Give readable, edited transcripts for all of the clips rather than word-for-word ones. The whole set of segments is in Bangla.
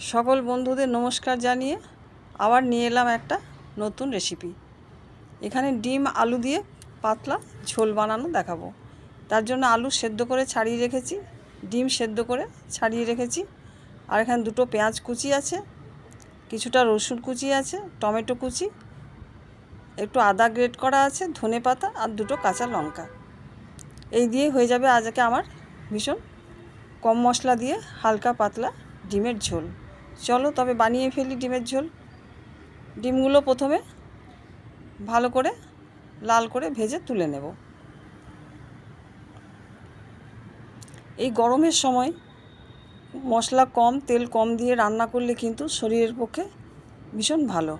সকল বন্ধুদের নমস্কার জানিয়ে আবার নিয়ে এলাম একটা নতুন রেসিপি। এখানে ডিম আলু দিয়ে পাতলা ঝোল বানানো দেখাবো। তার জন্য আলু সেদ্ধ করে ছাড়িয়ে রেখেছি, ডিম সেদ্ধ করে ছাড়িয়ে রেখেছি, আর এখানে দুটো পেঁয়াজ কুচি আছে, কিছুটা রসুন কুচি আছে, টমেটো কুচি, একটু আদা গ্রেট করা আছে, ধনেপাতা আর দুটো কাঁচা লঙ্কা। এই দিয়ে হয়ে যাবে আজকে আমার ভীষণ কম মশলা দিয়ে হালকা পাতলা ডিমের ঝোল। চলো তবে বানিয়ে ফেলি ডিমের ঝোল। ডিমগুলো প্রথমে ভালো করে লাল করে ভেজে তুলে নেব। এই গরমের সময় মশলা কম তেল কম দিয়ে রান্না করলে কিন্তু শরীরের পক্ষে ভীষণ ভালো।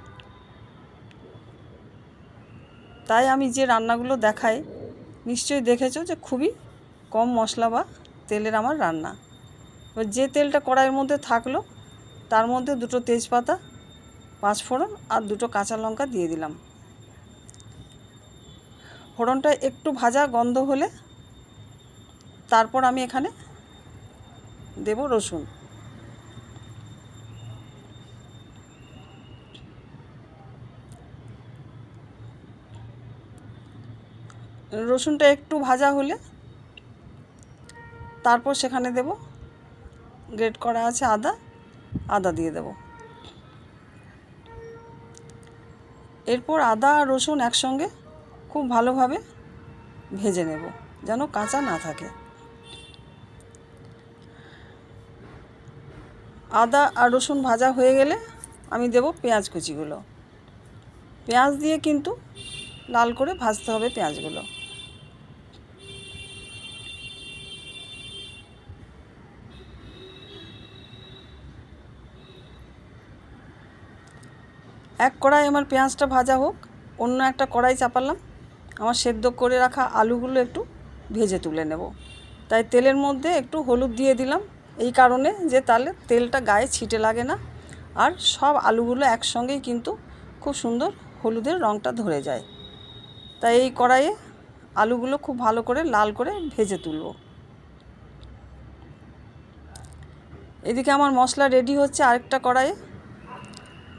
তাই আমি যে রান্নাগুলো দেখাই নিশ্চয়ই দেখেছো যে খুবই কম মশলা বা তেলের আমার রান্না। এবার যে তেলটা কড়াইয়ের মধ্যে থাকলো তার মধ্যে দুটো তেজপাতা, 5 ফোড়ন আর দুটো কাঁচা লঙ্কা দিয়ে দিলাম। ফোড়নটা একটু ভাজা গন্ধ হলে তারপর আমি এখানে দেব রসুন। রসুনটা একটু ভাজা হলে তারপর সেখানে দেব গ্রেট করা আছে আদা দিয়ে দেব। এরপর আদা আর রসুন একসঙ্গে খুব ভালোভাবে ভেজে নেব যেন কাঁচা না থাকে। আদা আর রসুন ভাজা হয়ে গেলে আমি দেব পেঁয়াজ কুচিগুলো। পেঁয়াজ দিয়ে কিন্তু লাল করে ভাজতে হবে পেঁয়াজগুলো। এক কড়াই আমার পেঁয়াজটা ভাজা হোক, অন্য একটা কড়াই চাপালাম। আমার সেদ্ধ করে রাখা আলুগুলো একটু ভেজে তুলে নেব। তাই তেলের মধ্যে একটু হলুদ দিয়ে দিলাম, এই কারণে যে তাহলে তেলটা গায়ে ছিটে লাগে না, আর সব আলুগুলো একসঙ্গেই কিন্তু খুব সুন্দর হলুদের রঙটা ধরে যায়। তাই এই কড়াইয়ে আলুগুলো খুব ভালো করে লাল করে ভেজে তুলব। এদিকে আমার মশলা রেডি হচ্ছে আরেকটা কড়াইয়ে।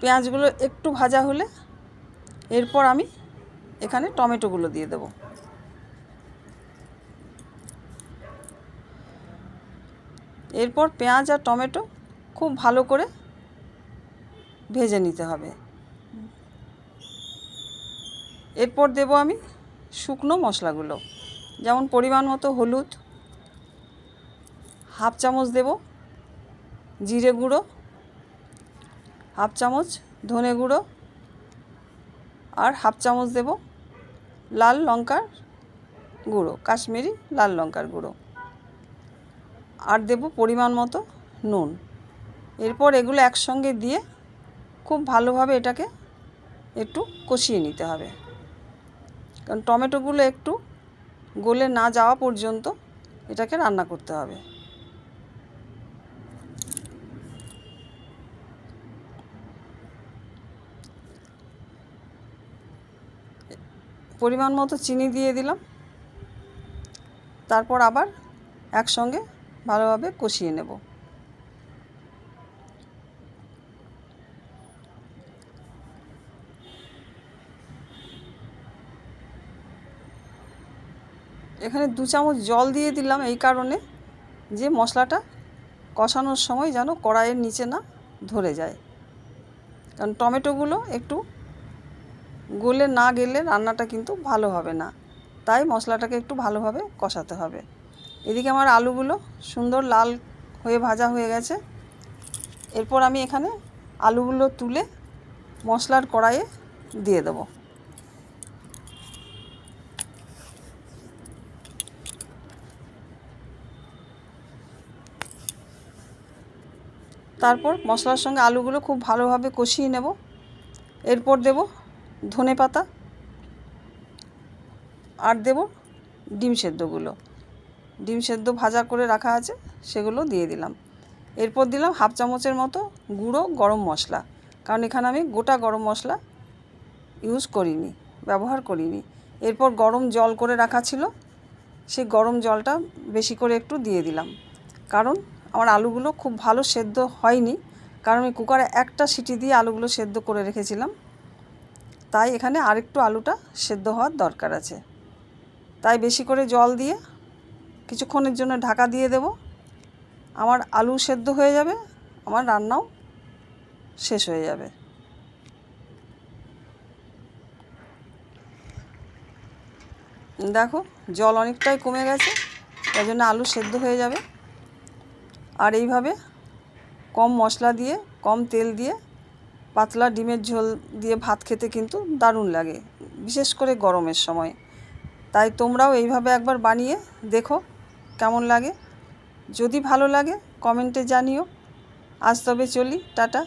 পেঁয়াজগুলো একটু ভাজা হলে এরপর আমি এখানে টমেটোগুলো দিয়ে দেব। এরপর পেঁয়াজ আর টমেটো খুব ভালো করে ভেজে নিতে হবে। এরপর দেব আমি শুকনো মশলাগুলো, যেমন পরিমাণ মতো হলুদ, হাফ চামচ দেব জিরে গুঁড়ো, হাফ চামচ ধনে গুঁড়ো, আর হাফ চামচ দেব লাল লঙ্কার গুঁড়ো, কাশ্মীরি লাল লঙ্কার গুঁড়ো, আর দেব পরিমাণ মতো নুন। এরপর এগুলো একসঙ্গে দিয়ে খুব ভালোভাবে এটাকে একটু কষিয়ে নিতে হবে, কারণ টমেটোগুলো একটু গলে না যাওয়া পর্যন্ত এটাকে রান্না করতে হবে। পরিমাণ মতো চিনি দিয়ে দিলাম, তারপর আবার একসঙ্গে ভালোভাবে কষিয়ে নেব। এখানে 2 চামচ জল দিয়ে দিলাম এই কারণে যে মশলাটা কষানোর সময় যেন কড়াইয়ের নিচে না ধরে যায়, কারণ টমেটোগুলো একটু গলে না গেলে রান্নাটা কিন্তু ভালো হবে না। তাই মশলাটাকে একটু ভালোভাবে কষাতে হবে। এদিকে আমার আলুগুলো সুন্দর লাল হয়ে ভাজা হয়ে গেছে। এরপর আমি এখানে আলুগুলো তুলে মশলার কড়াইয়ে দিয়ে দেবো। তারপর মশলার সঙ্গে আলুগুলো খুব ভালোভাবে কষিয়ে নেব। এরপর দেব ধনেপাতা আর দেব ডিম সেদ্ধগুলো। ডিম সেদ্ধ ভাজা করে রাখা আছে সেগুলো দিয়ে দিলাম। এরপর দিলাম হাফ চামচের মতো গুঁড়ো গরম মশলা, কারণ এখানে আমি গোটা গরম মশলা ব্যবহার করিনি। এরপর গরম জল করে রাখা ছিল, সেই গরম জলটা বেশি করে একটু দিয়ে দিলাম, কারণ আমার আলুগুলো খুব ভালো সেদ্ধ হয়নি, কারণ আমি কুকারে একটা সিটি দিয়ে আলুগুলো সেদ্ধ করে রেখেছিলাম, তাই এখানে আরেকটু আলুটা সেদ্ধ হওয়ার দরকার আছে। তাই বেশি করে জল দিয়ে কিছুক্ষণের জন্য ঢাকা দিয়ে দেব। আমার আলু সেদ্ধ হয়ে যাবে, আমার রান্নাও শেষ হয়ে যাবে। দেখো জল অনেকটাই কমে গেছে, তাই জন্য আলু সেদ্ধ হয়ে যাবে। আর এইভাবে কম মশলা দিয়ে কম তেল দিয়ে পাতলা ডিমের ঝোল দিয়ে ভাত খেতে কিন্তু দারুণ লাগে, বিশেষ করে গরমের সময়। তাই তোমরাও এইভাবে একবার বানিয়ে দেখো কেমন লাগে। যদি ভালো লাগে কমেন্টে জানিও। আজ তবে চলি, টাটা।